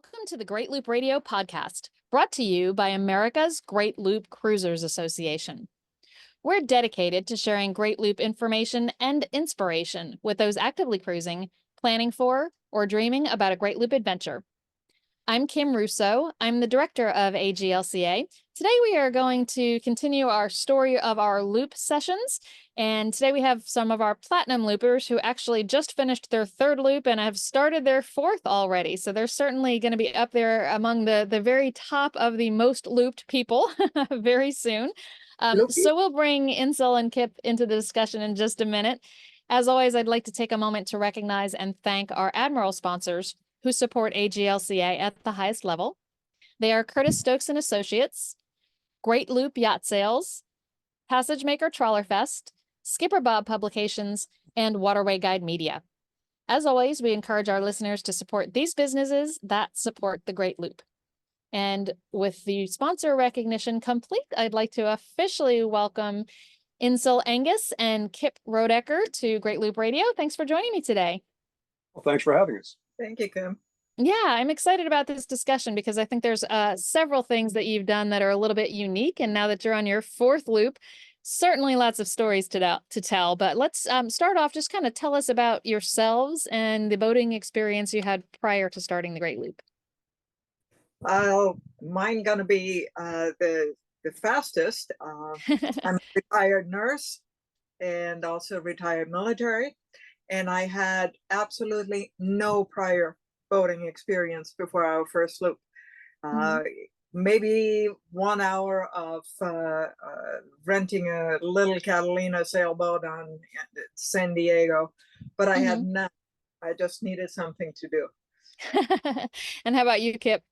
Welcome to the Great Loop Radio podcast, brought to you by America's Great Loop Cruisers Association. We're dedicated to sharing Great Loop information and inspiration with those actively cruising, planning for, or dreaming about a Great Loop adventure. I'm Kim Russo. I'm the director of AGLCA. Today we are going to continue our story of our loop sessions. And today we have some of our platinum loopers who actually just finished their third loop and have started their fourth already. So they're certainly going to be up there among the very top of the most looped people very soon. So we'll bring Insel and Kip into the discussion in just a minute. As always, I'd like to take a moment to recognize and thank our Admiral sponsors who support AGLCA at the highest level. They are Curtis Stokes and Associates, Great Loop Yacht Sales, Passage Maker Trawler Fest, Skipper Bob Publications, and Waterway Guide Media. As always, we encourage our listeners to support these businesses that support the Great Loop. And with the sponsor recognition complete, I'd like to officially welcome Insel Angus and Kip Rodecker to Great Loop Radio. Thanks for joining me today. Well, thanks for having us. Thank you, Kim. Yeah, I'm excited about this discussion because I think there's several things that you've done that are a little bit unique. And now that you're on your fourth loop, certainly lots of stories to tell. But let's start off, just kind of tell us about yourselves and the boating experience you had prior to starting the Great Loop. Mine gonna be the fastest. I'm a retired nurse and also retired military. And I had absolutely no prior boating experience before our first loop. Maybe 1 hour of renting a little Catalina sailboat on San Diego, but I had none. I just needed something to do. And how about you, Kip?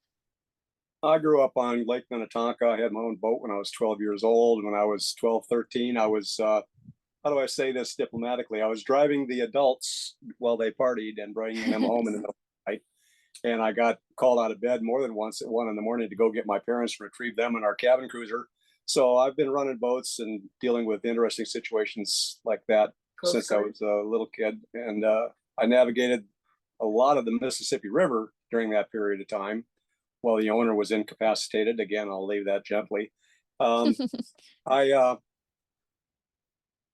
I grew up on Lake Minnetonka. I had my own boat when I was 12 years old. When I was 12, 13, I was how do I say this diplomatically? I was driving the adults while they partied and bringing them home in the middle of the night. And I got called out of bed more than once at 1 a.m. to go get my parents and retrieve them in our cabin cruiser. So I've been running boats and dealing with interesting situations like that since I was a little kid. And I navigated a lot of the Mississippi River during that period of time while the owner was incapacitated. Again, I'll leave that gently.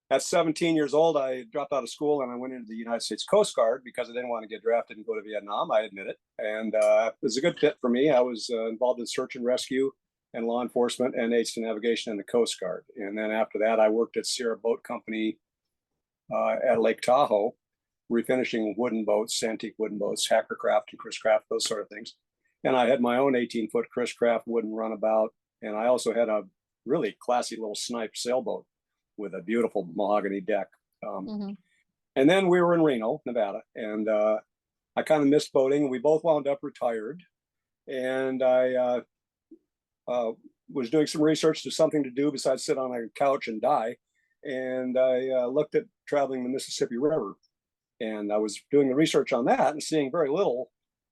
At 17 years old, I dropped out of school and I went into the United States Coast Guard because I didn't want to get drafted and go to Vietnam. I admit it. And it was a good fit for me. I was involved in search and rescue and law enforcement and aids to navigation in the Coast Guard. And then after that, I worked at Sierra Boat Company at Lake Tahoe, refinishing wooden boats, antique wooden boats, hackercraft and Chris-craft, those sort of things. And I had my own 18-foot Chris-craft wooden runabout. And I also had a really classy little snipe sailboat with a beautiful mahogany deck. And then we were in Reno, Nevada, and I kind of missed boating. We both wound up retired. And I was doing some research to something to do besides sit on a couch and die. And I looked at traveling the Mississippi River. And I was doing the research on that and seeing very little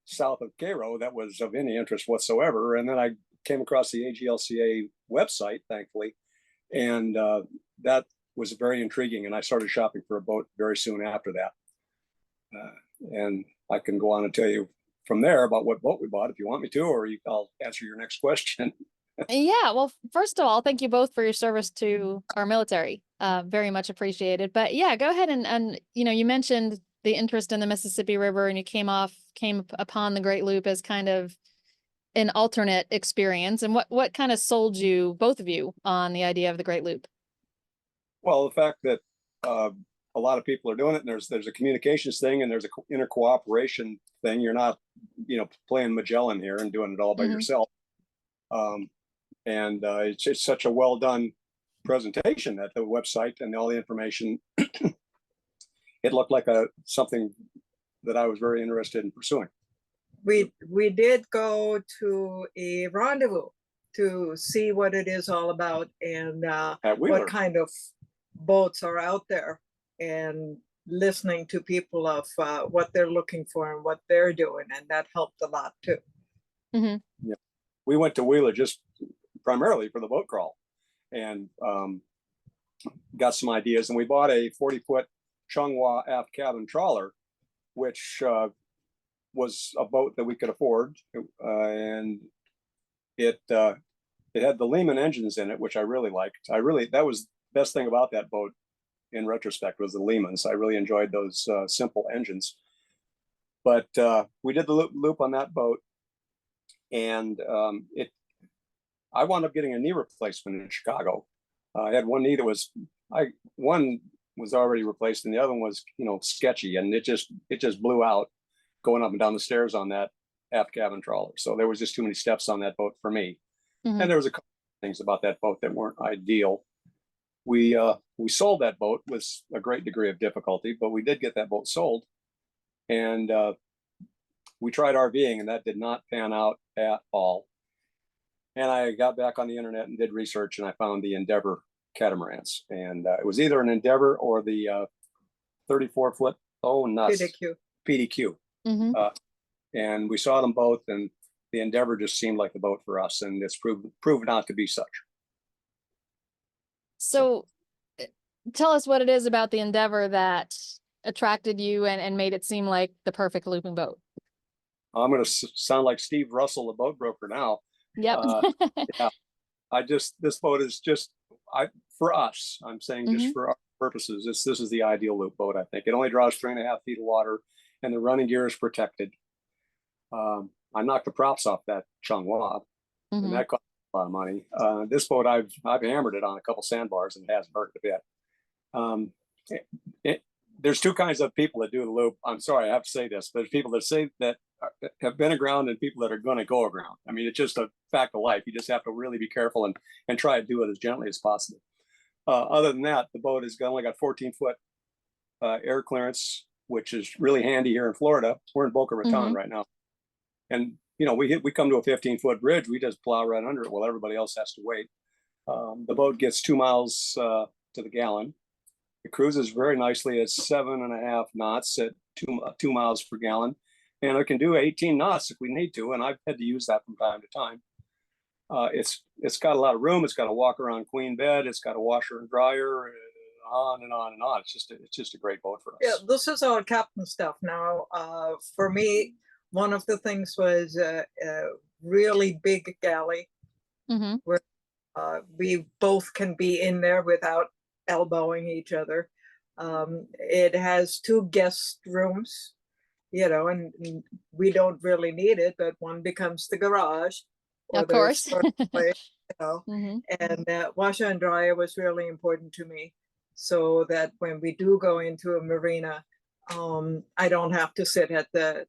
south of Cairo that was of any interest whatsoever. And then I came across the AGLCA website, thankfully. And that was very intriguing. And I started shopping for a boat very soon after that. And I can go on and tell you from there about what boat we bought if you want me to, or I'll answer your next question. Yeah, well, first of all, thank you both for your service to our military. Very much appreciated. But yeah, go ahead and you mentioned the interest in the Mississippi River and you came upon the Great Loop as kind of an alternate experience. And what kind of sold you, both of you, on the idea of the Great Loop? Well, the fact that a lot of people are doing it, and there's a communications thing, and there's a intercooperation thing. You're not, playing Magellan here and doing it all by yourself. And it's just such a well done presentation at the website and all the information. It looked like something that I was very interested in pursuing. We did go to a rendezvous to see what it is all about and what kind of boats are out there, and listening to people of what they're looking for and what they're doing, and that helped a lot too. Yeah, we went to Wheeler just primarily for the boat crawl, and got some ideas, and we bought a 40-foot Chunghwa aft cabin trawler, which was a boat that we could afford, and it had the Lehman engines in it, which I really liked. That was the best thing about that boat in retrospect, was the Lehmans. I really enjoyed those simple engines. But we did the loop on that boat, and I wound up getting a knee replacement in Chicago. I had one knee that one was already replaced, and the other one was, sketchy, and it just blew out going up and down the stairs on that aft cabin trawler. So there was just too many steps on that boat for me. Mm-hmm. And there was a couple of things about that boat that weren't ideal. We sold that boat with a great degree of difficulty, but we did get that boat sold. And we tried RVing, and that did not pan out at all. And I got back on the internet and did research, and I found the Endeavor catamarans. And it was either an Endeavor or the 34-foot, PDQ. Mm-hmm. And we saw them both, and the Endeavor just seemed like the boat for us, and it's proved not to be such. So tell us what it is about the Endeavor that attracted you and made it seem like the perfect looping boat. I'm going to sound like Steve Russell, the boat broker now. Yep. Yeah. This boat is just, for us, I'm saying just for our purposes, this is the ideal loop boat, I think. It only draws 3.5 feet of water, and the running gear is protected. I knocked the props off that Changhua, and that cost a lot of money. This boat, I've hammered it on a couple sandbars, and it hasn't hurt a bit. There's two kinds of people that do the loop. I'm sorry, I have to say this. There's people that say that have been aground, and people that are going to go aground. I mean, it's just a fact of life. You just have to really be careful and try to do it as gently as possible. Other than that, the boat has only got 14-foot air clearance, which is really handy here in Florida. We're in Boca Raton right now. And, we come to a 15-foot bridge, we just plow right under it while everybody else has to wait. The boat gets 2 miles to the gallon. It cruises very nicely at 7.5 knots at 2 miles per gallon. And it can do 18 knots if we need to. And I've had to use that from time to time. It's got a lot of room. It's got a walk around queen bed. It's got a washer and dryer, on and on and on. It's just a great boat for us. Yeah, this is all captain stuff. Now, for me, one of the things was a really big galley where we both can be in there without elbowing each other. It has 2 guest rooms, and we don't really need it, but one becomes the garage. Of course. And washer and dryer was really important to me, so that when we do go into a marina, I don't have to sit at the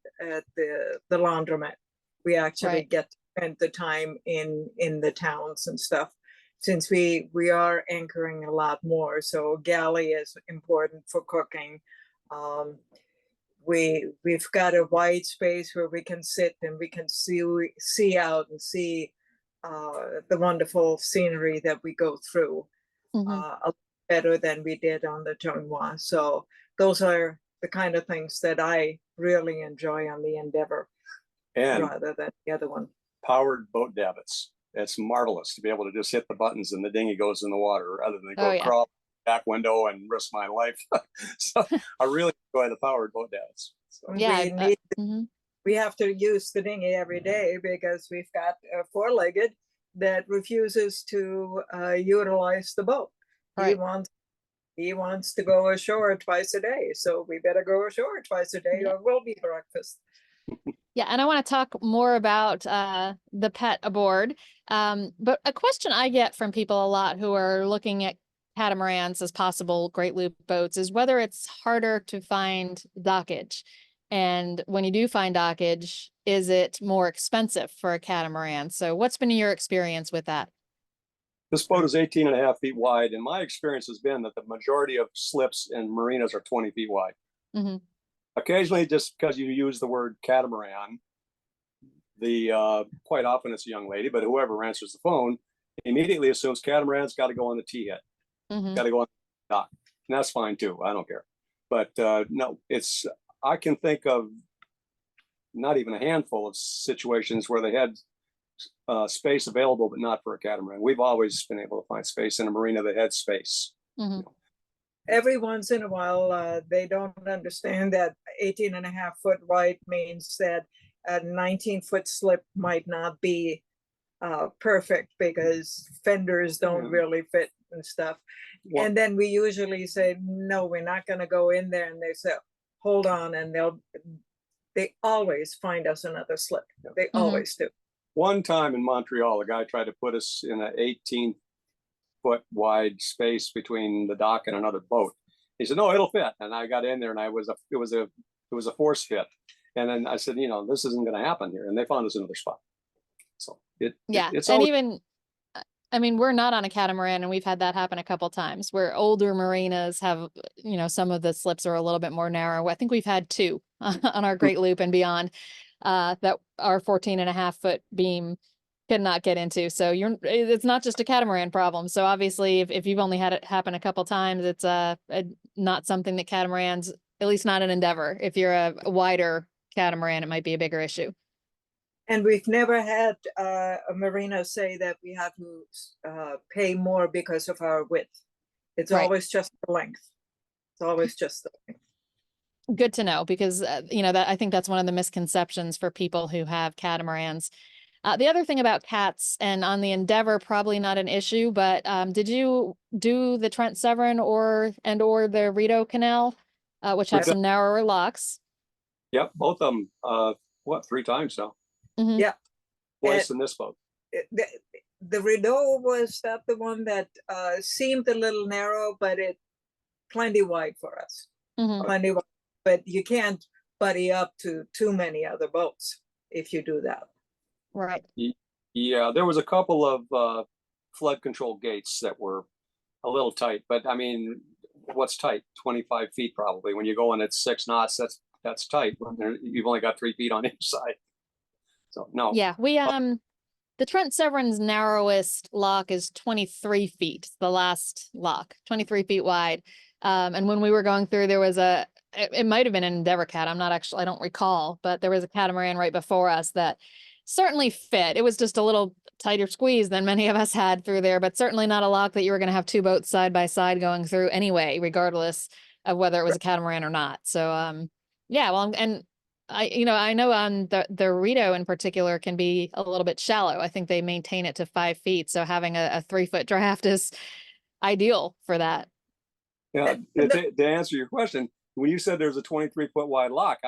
laundromat. We actually get to spend the time in the towns and stuff, since we are anchoring a lot more. So galley is important for cooking. We've got a wide space where we can sit and we can see out and see the wonderful scenery that we go through a lot better than we did on the Changhua. So those are the kind of things that I really enjoy on the Endeavor, rather than the other one. Powered boat davits. It's marvelous to be able to just hit the buttons and the dinghy goes in the water, rather than go crawl back window and risk my life. So I really enjoy the powered boat davits. So. Yeah, we have to use the dinghy every day because we've got a 4-legged that refuses to utilize the boat. He wants to go ashore twice a day, so we better go ashore twice a day, or we'll be breakfast. Yeah, and I want to talk more about the pet aboard. But a question I get from people a lot who are looking at catamarans as possible Great Loop boats is whether it's harder to find dockage. And when you do find dockage, is it more expensive for a catamaran? So what's been your experience with that? This boat is 18.5 feet wide, and my experience has been that the majority of slips in marinas are 20 feet wide. Occasionally, just because you use the word catamaran, quite often it's a young lady, but whoever answers the phone immediately assumes catamaran's got to go on the T head, got to go on the dock, and that's fine too. I don't care, but no, I can think of not even a handful of situations where they had space available, but not for a catamaran. We've always been able to find space in a marina that had space. every once in a while, they don't understand that 18.5 foot wide means that a 19-foot slip might not be perfect because fenders don't really fit and stuff. And then we usually say, no, we're not going to go in there. And they say, hold on. And they always find us another slip. They always do. One time in Montreal, a guy tried to put us in an 18-foot wide space between the dock and another boat. He said, no, it'll fit. And I got in there and it was a force fit. And then I said, this isn't going to happen here. And they found us another spot. So it's and even, I mean, we're not on a catamaran, and we've had that happen a couple times where older marinas have, some of the slips are a little bit more narrow. I think we've had 2 on our Great Loop and beyond that our 14.5-foot beam cannot get into. So it's not just a catamaran problem. So obviously, if you've only had it happen a couple times, it's not something that catamarans, at least not an endeavor. If you're a wider catamaran, it might be a bigger issue. And we've never had a marina say that we have to pay more because of our width. It's always just the length. It's always just the length. Good to know, because that I think that's one of the misconceptions for people who have catamarans. The other thing about cats, and on the Endeavor, probably not an issue, but did you do the Trent Severn or the Rideau Canal, which have some narrower locks? Yep, both of them. 3 times now? Yeah. Twice in this boat. The Rideau, was that the one that seemed a little narrow, but it plenty wide for us. Plenty wide. But you can't buddy up to too many other boats if you do that. Right. Yeah, there was a couple of flood control gates that were a little tight, but I mean, what's tight? 25 feet probably. When you're going at 6 knots, that's tight. You've only got 3 feet on each side. So no. Yeah, we the Trent Severn's narrowest lock is 23 feet, the last lock, 23 feet wide. And when we were going through, there was it might have been an Endeavor cat. I don't recall, but there was a catamaran right before us that certainly fit. It was just a little tighter squeeze than many of us had through there, but certainly not a lock that you were going to have 2 boats side by side going through anyway, regardless of whether it was a catamaran or not. So, yeah, well, and I know the Rideau in particular can be a little bit shallow. I think they maintain it to 5 feet. So having a 3-foot draft is ideal for that. Yeah. To answer your question, when you said there's a 23-foot wide lock,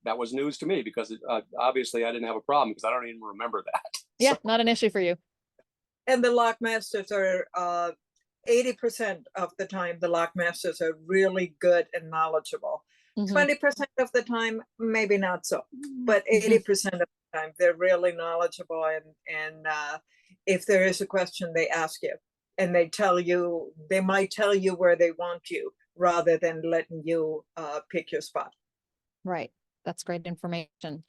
that was news to me, because obviously I didn't have a problem, because I don't even remember that. Yeah, so. Not an issue for you. And the lock masters are 80% of the time, the lock masters are really good and knowledgeable. 20% of the time, maybe not so, but 80% of the time, they're really knowledgeable. And if there is a question, they ask you, and they might tell you where they want you, rather than letting you pick your spot. Right. That's great information.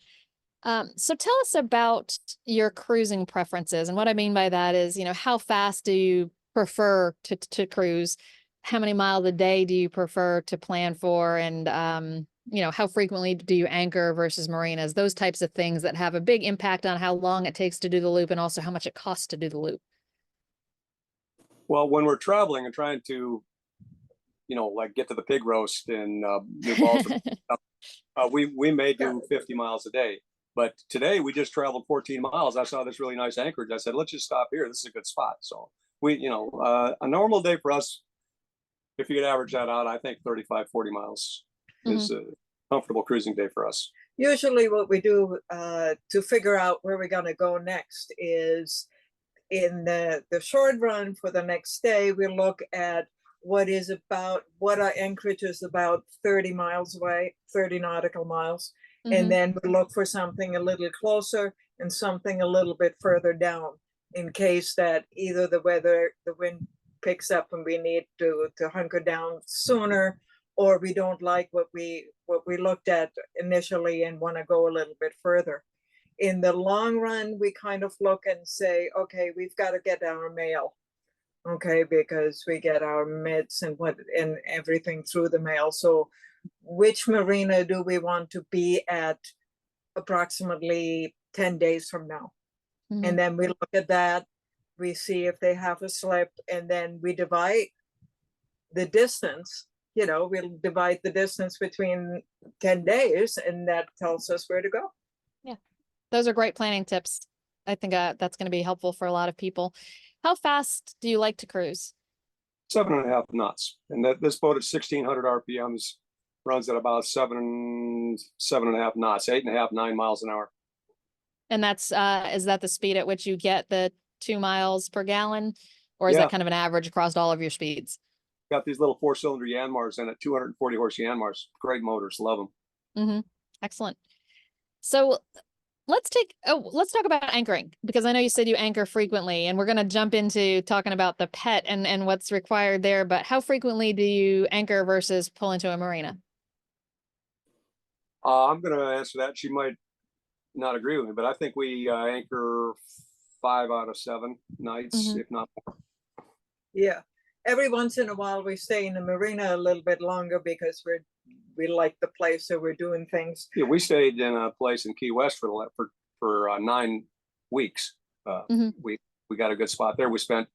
So tell us about your cruising preferences. And what I mean by that is, how fast do you prefer to cruise? How many miles a day do you prefer to plan for? And, how frequently do you anchor versus marinas? Those types of things that have a big impact on how long it takes to do the loop, and also how much it costs to do the loop. Well, when we're traveling and trying to, like get to the pig roast in New Baltimore, we may do 50 miles a day. But today we just traveled 14 miles. I saw this really nice anchorage. I said, let's just stop here. This is a good spot. So a normal day for us, if you could average that out, I think 35, 40 miles is a comfortable cruising day for us. Usually what we do to figure out where we're going to go next is, in the short run for the next day, we look at what our anchorage is about 30 miles away, 30 nautical miles. And then we look for something a little closer and something a little bit further down, in case that either the wind picks up and we need to hunker down sooner, or we don't like what we looked at initially and want to go a little bit further. In the long run, we kind of look and say, okay, we've got to get our mail, okay, because we get our meds and everything through the mail. So which marina do we want to be at approximately 10 days from now? And then we look at that, we see if they have a slip, and then we divide the distance, we'll divide the distance between 10 days, and that tells us where to go. Yeah, those are great planning tips. I think that's going to be helpful for a lot of people. How fast do you like to cruise? 7.5 knots. And this boat at 1600 RPMs runs at about 7.5 knots, 8.5, 9 miles an hour. And that's, is that the speed at which you get the 2 miles per gallon? Or is that kind of an average across all of your speeds? Got these little 4-cylinder Yanmars in it, 240 horse Yanmars. Great motors, love them. Mm-hmm. Excellent. So let's talk about anchoring, because I know you said you anchor frequently, and we're going to jump into talking about the pet and what's required there. But how frequently do you anchor versus pull into a marina? I'm going to answer that. She might not agree with me, but I think we anchor 5 out of 7 nights, if not more. Yeah. Every once in a while we stay in the marina a little bit longer because we like the place, so we're doing things. Yeah, we stayed in a place in Key West for 9 weeks. We got a good spot there. We spent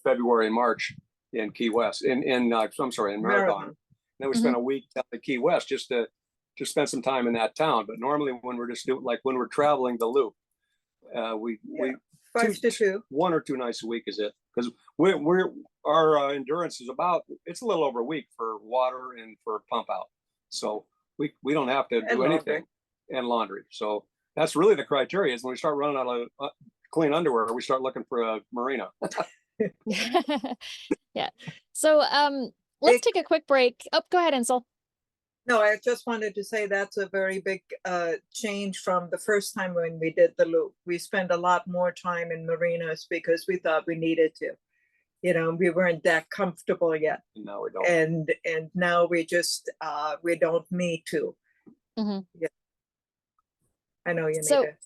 February and March in Key West, in Marathon. Then we spent a week down at Key West just to spend some time in that town. But normally when we're just doing, like when we're traveling the loop, we 5 to 2, 1 or 2 nights a week is it, because our endurance is it's a little over a week for water and for pump out, so we don't have to do anything, and laundry. So that's really the criteria, is when we start running out of clean underwear, we start looking for a marina. Yeah. So let's take a quick break. Oh, go ahead, Insel. No, I just wanted to say that's a very big change from the first time when we did the loop. We spent a lot more time in marinas because we thought we needed to. We weren't that comfortable yet. No, we don't. And now we just we don't need to. Yeah. I know you need it.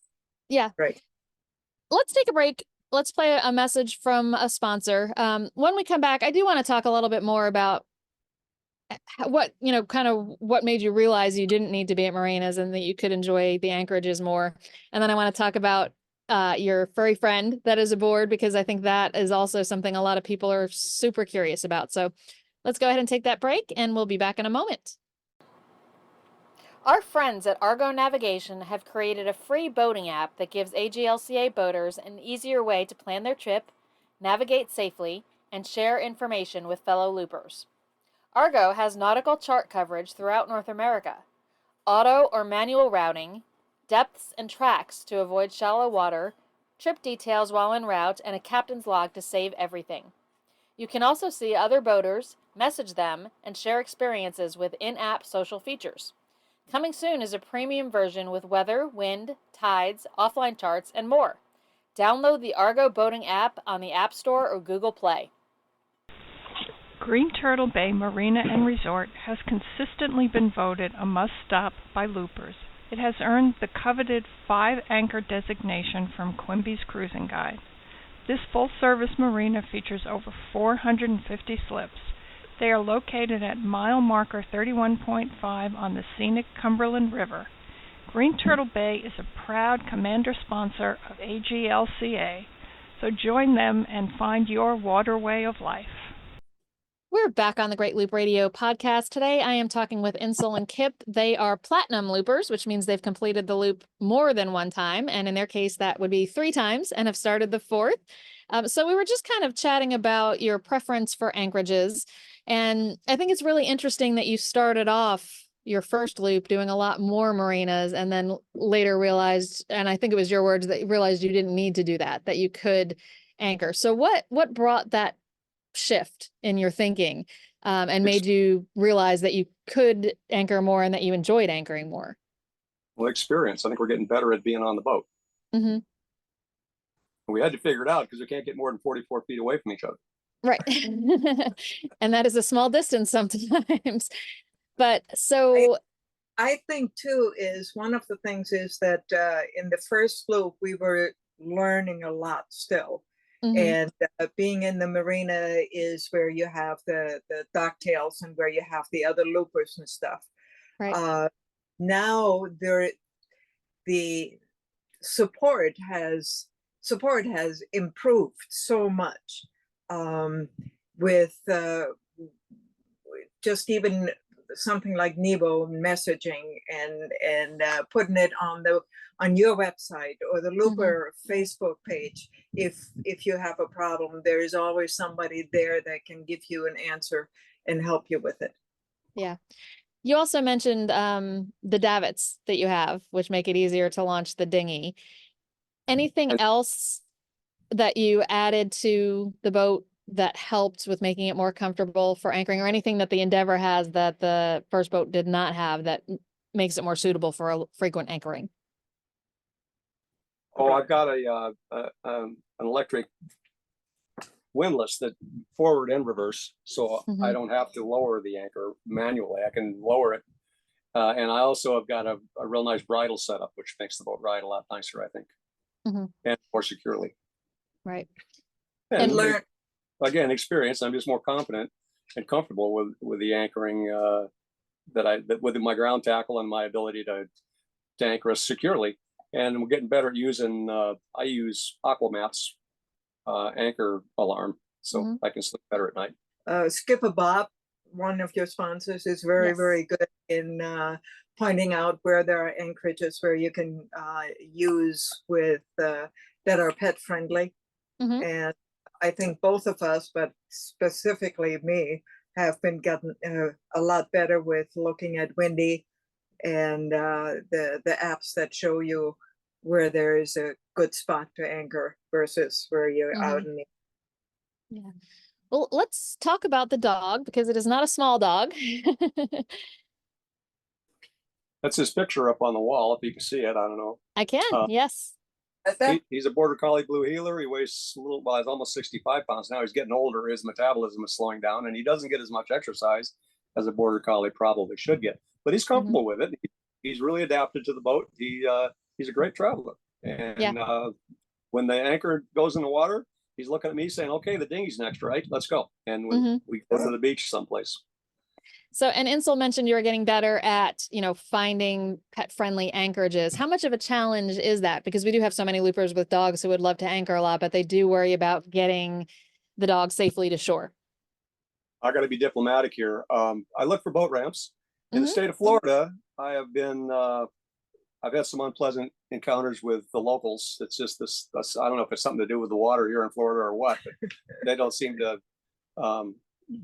Yeah. Right. Let's take a break. Let's play a message from a sponsor. When we come back, I do want to talk a little bit more about what made you realize you didn't need to be at marinas and that you could enjoy the anchorages more. And then I want to talk about your furry friend that is aboard, because I think that is also something a lot of people are super curious about. So let's go ahead and take that break, and we'll be back in a moment. Our friends at Argo Navigation have created a free boating app that gives AGLCA boaters an easier way to plan their trip, navigate safely, and share information with fellow loopers. Argo has nautical chart coverage throughout North America, auto or manual routing, depths and tracks to avoid shallow water, trip details while en route, and a captain's log to save everything. You can also see other boaters, message them, and share experiences with in-app social features. Coming soon is a premium version with weather, wind, tides, offline charts, and more. Download the Argo Boating app on the App Store or Google Play. Green Turtle Bay Marina and Resort has consistently been voted a must-stop by loopers. It has earned the coveted 5-anchor designation from Quimby's Cruising Guide. This full-service marina features over 450 slips. They are located at mile marker 31.5 on the scenic Cumberland River. Green Turtle Bay is a proud commander sponsor of AGLCA, so join them and find your waterway of life. We're back on the Great Loop Radio podcast. Today, I am talking with Insel and Kip. They are platinum loopers, which means they've completed the loop more than one time. And in their case, that would be 3 times, and have started the 4th. So we were just kind of chatting about your preference for anchorages. And I think it's really interesting that you started off your first loop doing a lot more marinas, and then later realized, and I think it was your words, that you realized you didn't need to do that, that you could anchor. So what brought that shift in your thinking and made you realize that you could anchor more and that you enjoyed anchoring more? Well, experience. I think we're getting better at being on the boat. We had to figure it out because we can't get more than 44 feet away from each other. Right. And that is a small distance sometimes. But so I think too is one of the things is that in the first loop we were learning a lot still. And being in the marina is where you have the docktails and where you have the other loopers and stuff. Right. Now the support has improved so much. with just even something like Nebo messaging and putting it on your website or the Looper Facebook page. If you have a problem, there is always somebody there that can give you an answer and help you with it. Yeah. You also mentioned the davits that you have, which make it easier to launch the dinghy. Anything else that you added to the boat that helped with making it more comfortable for anchoring, or anything that the Endeavor has that the first boat did not have that makes it more suitable for a frequent anchoring? Oh, I've got an electric windlass that forward and reverse, so I don't have to lower the anchor manually. I can lower it. And I also have got a real nice bridle setup, which makes the boat ride a lot nicer, I think, and more securely. Right. And learn. Again, experience. I'm just more confident and comfortable with the anchoring that with my ground tackle and my ability to anchor us securely. And we're getting better at using. I use Aquamat's anchor alarm, so I can sleep better at night. Skipper Bob, one of your sponsors, is very good in pointing out where there are anchorages where you can use with that are pet friendly. And I think both of us, but specifically me, have been getting a lot better with looking at Windy and the apps that show you where there is a good spot to anchor versus where you're out in the. Yeah. Well, let's talk about the dog, because it is not a small dog. That's his picture up on the wall, if you can see it. I don't know. I can, yes. He's a Border Collie Blue Heeler. He weighs he's almost 65 pounds now. He's getting older. His metabolism is slowing down, and he doesn't get as much exercise as a Border Collie probably should get. But he's comfortable with it. He's really adapted to the boat. He's a great traveler. And when the anchor goes in the water, he's looking at me saying, "Okay, the dinghy's next, right? Let's go." And we go to the beach someplace. So, and Insel mentioned you were getting better at, finding pet-friendly anchorages. How much of a challenge is that? Because we do have so many loopers with dogs who would love to anchor a lot, but they do worry about getting the dog safely to shore. I got to be diplomatic here. I look for boat ramps. In the state of Florida, I've had some unpleasant encounters with the locals. It's just this, I don't know if it's something to do with the water here in Florida or what, but they don't seem to,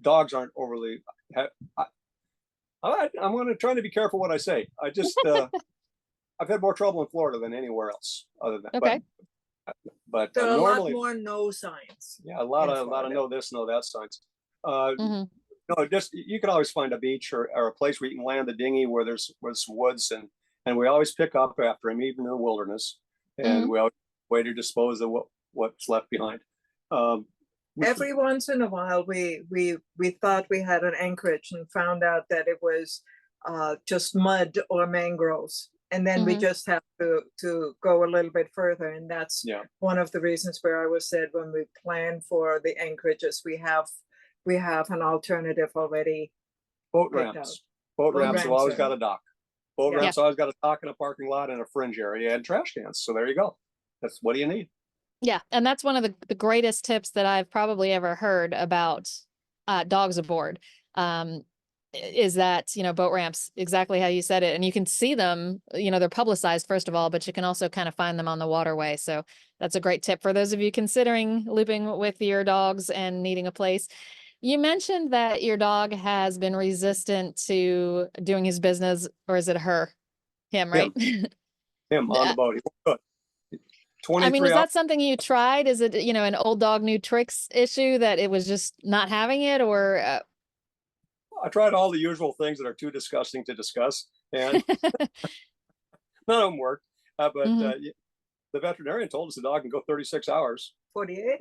dogs aren't overly, I'm going to try to be careful what I say. I've had more trouble in Florida than anywhere else other than, but there are normally, a lot more no signs. Yeah, a lot of no this, no that signs. No, just you can always find a beach or a place where you can land the dinghy where there's some woods, and we always pick up after him, even in the wilderness, and we always way to dispose of what's left behind. Every once in a while, we thought we had an anchorage and found out that it was just mud or mangroves, and then we just have to go a little bit further, and that's one of the reasons where I was said when we plan for the anchorages, we have an alternative already. Boat ramps have always got a dock. Boat ramps always got a dock and a parking lot and a fringe area and trash cans. So there you go. That's what do you need? Yeah, and that's one of the greatest tips that I've probably ever heard about dogs aboard. Is that, boat ramps, exactly how you said it. And you can see them, they're publicized, first of all, but you can also kind of find them on the waterway. So that's a great tip for those of you considering looping with your dogs and needing a place. You mentioned that your dog has been resistant to doing his business, or is it him, right? Him on the boat. He won't cook. I mean, is that something you tried? Is it, an old dog, new tricks issue that it was just not having it, or? I tried all the usual things that are too disgusting to discuss, and none of them worked. But the veterinarian told us the dog can go 36 hours. 48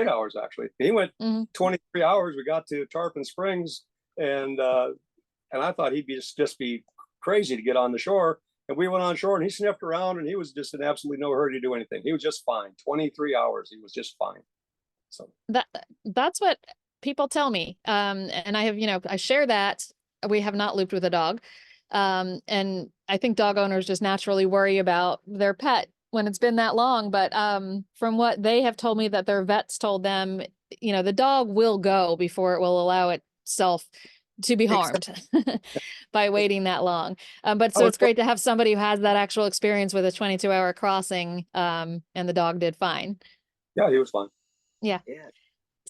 hours, actually. He went 23 hours. We got to Tarpon Springs, and I thought he'd just be crazy to get on the shore. And we went on shore, and he sniffed around, and he was just in absolutely no hurry to do anything. He was just fine. 23 hours, he was just fine. So that's what people tell me. And I have, I share that. We have not looped with a dog. And I think dog owners just naturally worry about their pet when it's been that long. But from what they have told me that their vets told them, the dog will go before it will allow itself to be harmed by waiting that long. But so it's great to have somebody who has that actual experience with a 22-hour crossing, and the dog did fine. Yeah, he was fine. Yeah.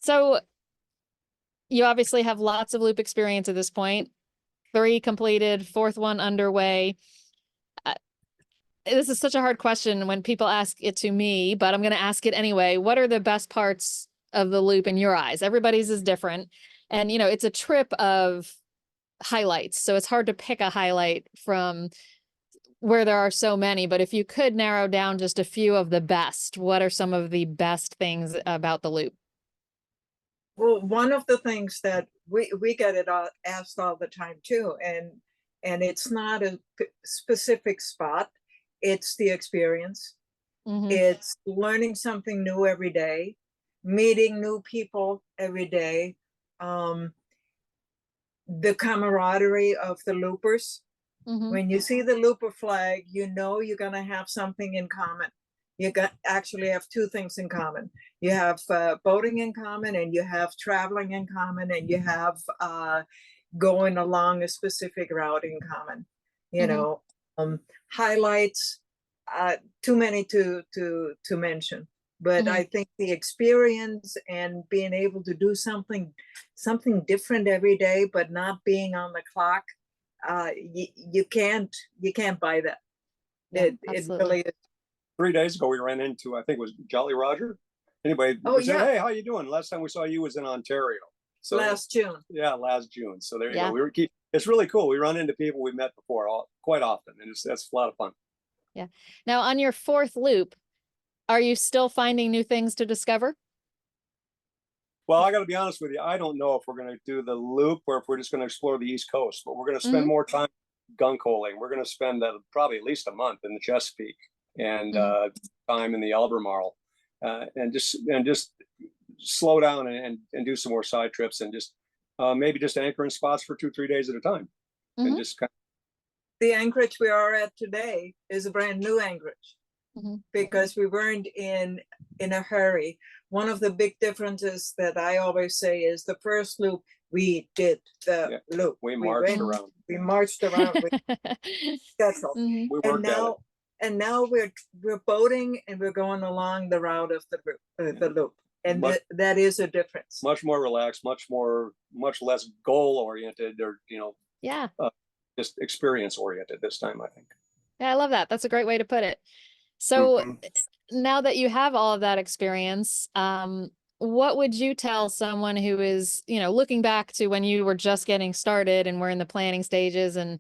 So you obviously have lots of loop experience at this point. 3 completed, 4th one underway. This is such a hard question when people ask it to me, but I'm going to ask it anyway. What are the best parts of the loop in your eyes? Everybody's is different. And, it's a trip of highlights. So it's hard to pick a highlight from where there are so many. But if you could narrow down just a few of the best, what are some of the best things about the loop? Well, one of the things that we get it asked all the time too, and it's not a specific spot, it's the experience. Mm-hmm. It's learning something new every day, meeting new people every day, the camaraderie of the loopers. Mm-hmm. When you see the looper flag, you're going to have something in common. You actually have 2 things in common. You have boating in common, and you have traveling in common, and you have going along a specific route in common. Highlights, too many to mention. But I think the experience and being able to do something different every day, but not being on the clock, you can't buy that. Yeah, it really is. 3 days ago, we ran into, I think it was Jolly Roger. Anyway, we said, hey, how you doing? Last time we saw you was in Ontario. So last June. Yeah, last June. So there you go. It's really cool. We run into people we've met before quite often, and that's a lot of fun. Yeah. Now, on your 4th loop, are you still finding new things to discover? Well, I got to be honest with you. I don't know if we're going to do the loop or if we're just going to explore the East Coast, but we're going to spend more time gunk holing. We're going to spend probably at least a month in the Chesapeake and time in the Albemarle, and just slow down and do some more side trips, and just maybe just anchor in spots for 2-3 days at a time, and just kind of. The anchorage we are at today is a brand new anchorage, because we weren't in a hurry. One of the big differences that I always say is the first loop we did the loop. We marched around. We marched around with schedule. We worked at it. And now we're boating, and we're going along the route of the loop, and that is a difference. Much more relaxed, much less goal oriented, or just experience oriented this time, I think. Yeah, I love that. That's a great way to put it. So now that you have all of that experience, what would you tell someone who is, looking back to when you were just getting started and were in the planning stages, and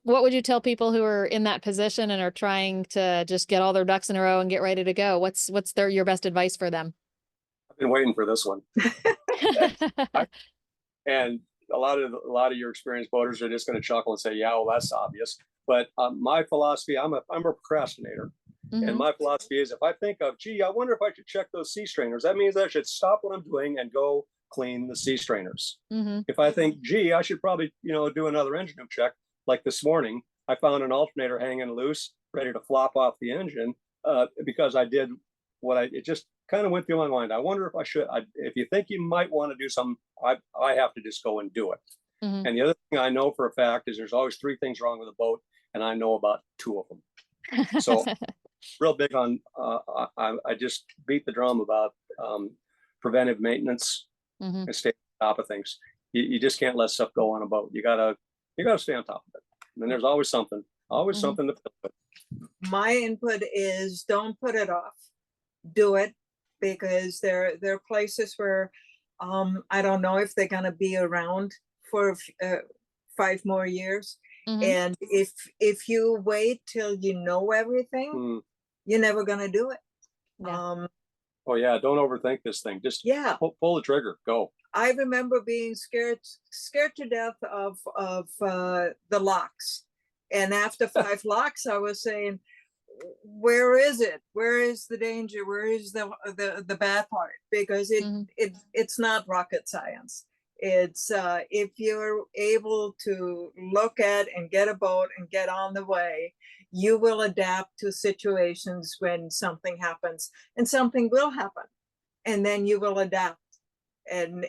what would you tell people who are in that position and are trying to just get all their ducks in a row and get ready to go? What's your best advice for them? I've been waiting for this one. And a lot of your experienced boaters are just going to chuckle and say, yeah, well, that's obvious. But my philosophy, I'm a procrastinator. And my philosophy is, if I think of, gee, I wonder if I should check those sea strainers, that means I should stop what I'm doing and go clean the sea strainers. If I think, gee, I should probably, do another engine check, like this morning, I found an alternator hanging loose, ready to flop off the engine, because I did it just kind of went through my mind. I wonder if I should, if you think you might want to do something, I have to just go and do it. And the other thing I know for a fact is there's always 3 things wrong with a boat, and I know about 2 of them. So real big on, I just beat the drum about preventive maintenance and stay on top of things. You just can't let stuff go on a boat. You gotta stay on top of it. And there's always something to put with. My input is, don't put it off. Do it, because there are places where I don't know if they're gonna be around for 5 more years. And if you wait till you know everything, you're never gonna do it. Yeah. Oh yeah, don't overthink this thing. Just pull the trigger, go. I remember being scared to death of the locks, and after 5 locks, I was saying, where is it? Where is the danger? Where is the bad part? Because it's not rocket science. It's if you're able to look at and get a boat and get on the way, you will adapt to situations when something happens, and something will happen. and then you will adapt. And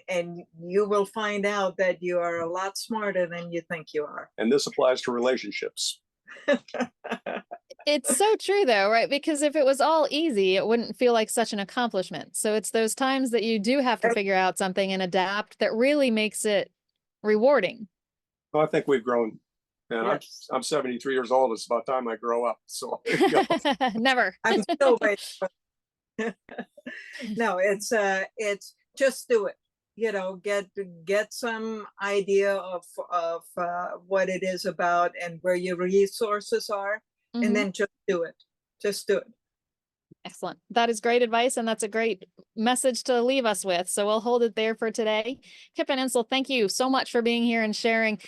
you will find out that you are a lot smarter than you think you are. And this applies to relationships. It's so true though, right? Because if it was all easy, it wouldn't feel like such an accomplishment. So it's those times that you do have to figure out something and adapt that really makes it rewarding. Well, I think we've grown. And Yes. I'm 73 years old. It's about time I grow up. So Never. I'm still waiting. No, it's just do it. You know, get some idea of what it is about and where your resources are, and then just do it. Just do it. Excellent. That is great advice, and that's a great message to leave us with. So we'll hold it there for today. Kip and Insel, thank you so much for being here and sharing.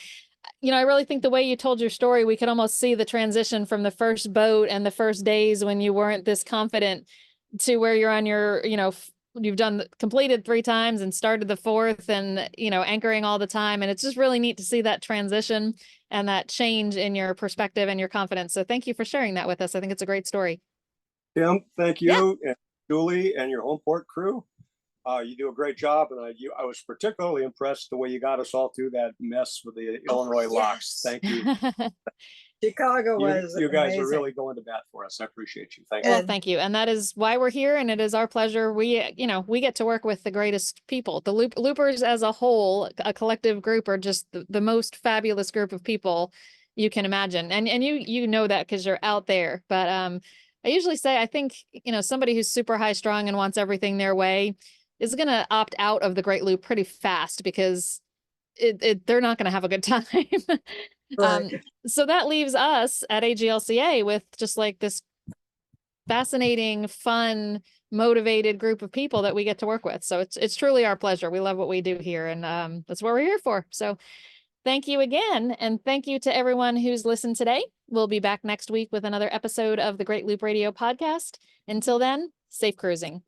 You know, I really think the way you told your story, we could almost see the transition from the first boat and the first days when you weren't this confident to where you're on your, you know, you've completed 3 times and started the 4th and, you know, anchoring all the time. And it's just really neat to see that transition and that change in your perspective and your confidence. So thank you for sharing that with us. I think it's a great story. Tim, thank you, and Julie and your home port crew. You do a great job, and I was particularly impressed the way you got us all through that mess with the Illinois locks. Thank you. Chicago was you guys amazing. are really going to bat for us. I appreciate you. Thank you. Well, thank you. And that is why we're here. And it is our pleasure. We get to work with the greatest people. The loopers as a whole, a collective group, are just the most fabulous group of people you can imagine. And you know that because you're out there. But I usually say, I think, you know, somebody who's super high strung and wants everything their way is going to opt out of the Great Loop pretty fast because they're not going to have a good time. Right. So that leaves us at AGLCA with just like this fascinating, fun, motivated group of people that we get to work with. So it's truly our pleasure. We love what we do here, and that's what we're here for. So thank you again. And thank you to everyone who's listened today. We'll be back next week with another episode of the Great Loop Radio podcast. Until then, safe cruising.